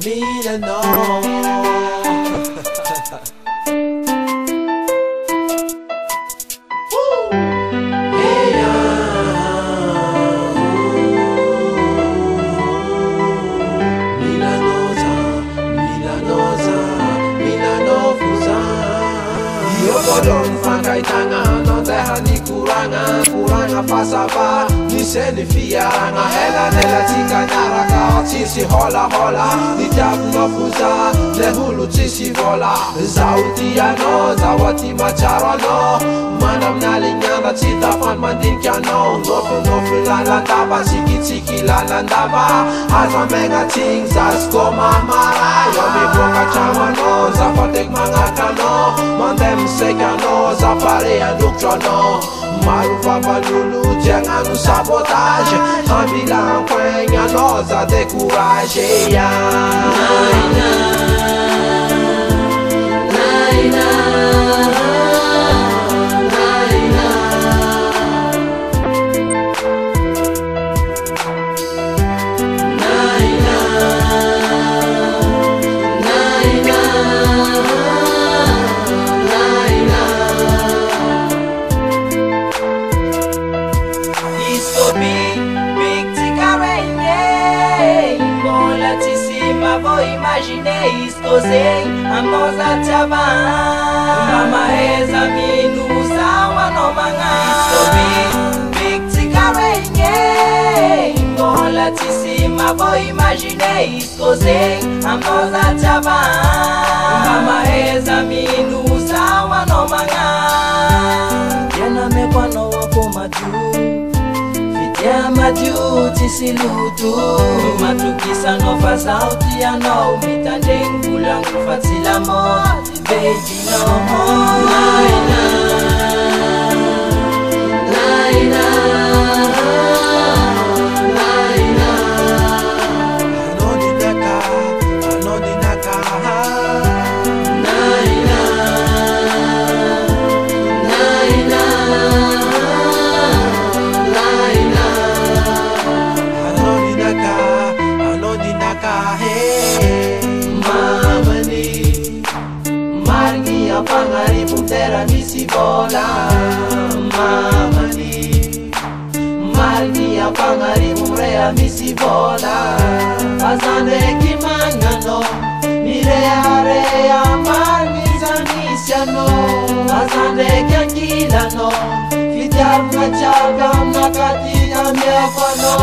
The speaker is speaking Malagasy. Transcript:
Milano. Don fangai tangan non tehani kuranga pasaba ni seni fiaranga hela nela tika naraka tisi hola ni tabu mafuza le hulu tisi vola zauti ano zawati macharano manam nalinyanda cita fan mandin kiano nofu lalandaba siki lalandaba asa menga ting sasko mamara yomi boka chamano zapatek mangakano mandem sekano zapare andukchono marufa balulu jangan sabotage ambilang kwenya noza découragé ya Imaginei escozei a moza tchava mama eza minusa wano manga iskobi big tikarenye ngola tisima vo imaginei escozei a moza tchava mama eza minusa wano manga tena mekwano wako maju Madiu tisilutu matukisa no fasauti ya no mitandeng pulang kufatila mo baby no naina Pangari puntera misi bola mamani margi pangari murea misi bola pasande kimangano mireare margi zanisiano pasande kangilano fitar na chaga nakati amia kono